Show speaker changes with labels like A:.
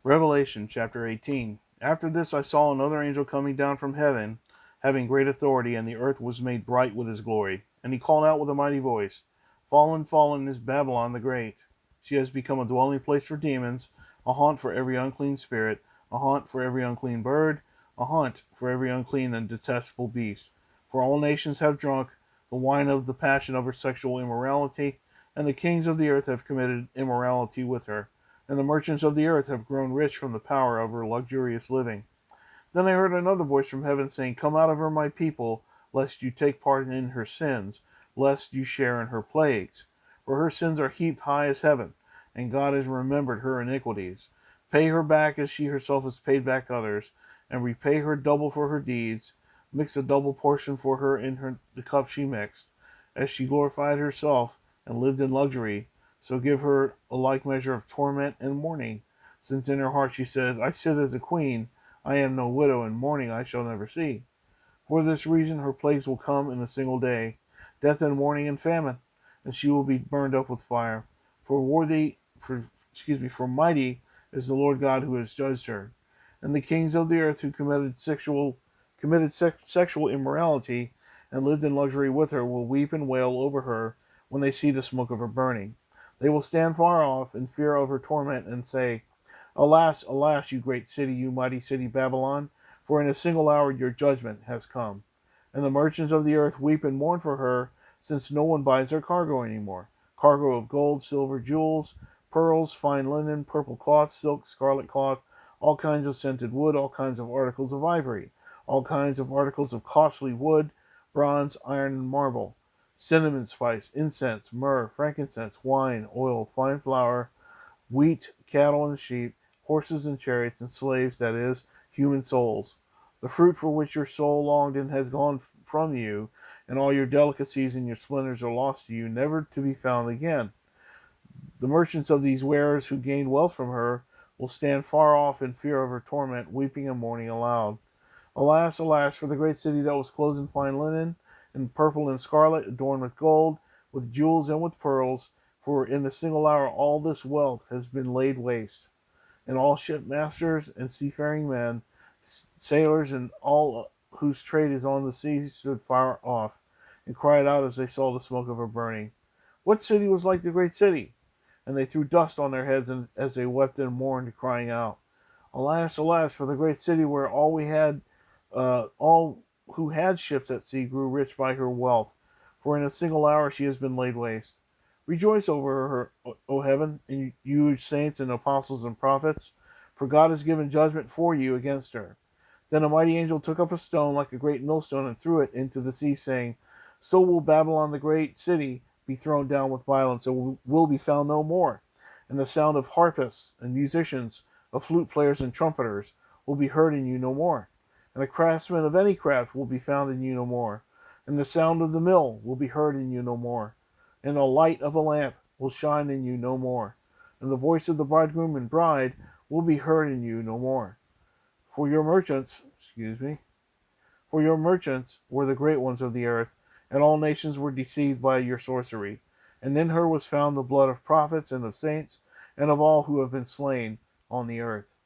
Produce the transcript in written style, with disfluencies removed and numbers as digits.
A: Revelation chapter 18. After this I saw another angel coming down from heaven, having great authority, and the earth was made bright with his glory. And he called out with a mighty voice, Fallen, fallen is Babylon the Great. She has become a dwelling place for demons, a haunt for every unclean spirit, a haunt for every unclean bird, a haunt for every unclean and detestable beast. For all nations have drunk the wine of the passion of her sexual immorality, and the kings of the earth have committed immorality with her, and the merchants of the earth have grown rich from the power of her luxurious living. Then I heard another voice from heaven saying, Come out of her, my people, lest you take part in her sins, lest you share in her plagues. For her sins are heaped high as heaven, and God has remembered her iniquities. Pay her back as she herself has paid back others, and repay her double for her deeds. Mix a double portion for her in the cup she mixed. As she glorified herself and lived in luxury, so give her a like measure of torment and mourning, since in her heart she says, I sit as a queen, I am no widow, and mourning I shall never see. For this reason her plagues will come in a single day, death and mourning and famine, and she will be burned up with fire. For worthy, for mighty is the Lord God who has judged her. And the kings of the earth who committed sexual immorality and lived in luxury with her will weep and wail over her when they see the smoke of her burning. They will stand far off in fear of her torment and say, Alas, alas, you great city, you mighty city Babylon, for in a single hour your judgment has come. And the merchants of the earth weep and mourn for her, since no one buys their cargo any more. Cargo of gold, silver, jewels, pearls, fine linen, purple cloth, silk, scarlet cloth, all kinds of scented wood, all kinds of articles of ivory, all kinds of articles of costly wood, bronze, iron, and marble, cinnamon spice, incense, myrrh, frankincense, wine, oil, fine flour, wheat, cattle, and sheep, horses and chariots, and slaves, that is, human souls. The fruit for which your soul longed and has gone from you, and all your delicacies and your splendors are lost to you, never to be found again. The merchants of these wares who gained wealth from her will stand far off in fear of her torment, weeping and mourning aloud. Alas, alas, for the great city that was clothed in fine linen, in purple and scarlet, adorned with gold, with jewels and with pearls, for in a single hour all this wealth has been laid waste. And all shipmasters and seafaring men, sailors, and all whose trade is on the sea stood far off, and cried out as they saw the smoke of her burning. What city was like the great city? And they threw dust on their heads as they wept and mourned, crying out, Alas, alas, for the great city where all who had ships at sea grew rich by her wealth, for in a single hour she has been laid waste. Rejoice over her, O heaven, and you saints and apostles and prophets, for God has given judgment for you against her. Then a mighty angel took up a stone like a great millstone and threw it into the sea, saying, So will Babylon the great city be thrown down with violence, and will be found no more. And the sound of harpists and musicians, of flute players and trumpeters, will be heard in you no more. And the craftsman of any craft will be found in you no more. And the sound of the mill will be heard in you no more. And the light of a lamp will shine in you no more. And the voice of the bridegroom and bride will be heard in you no more. For your merchants, for your merchants were the great ones of the earth, and all nations were deceived by your sorcery. And in her was found the blood of prophets and of saints, and of all who have been slain on the earth.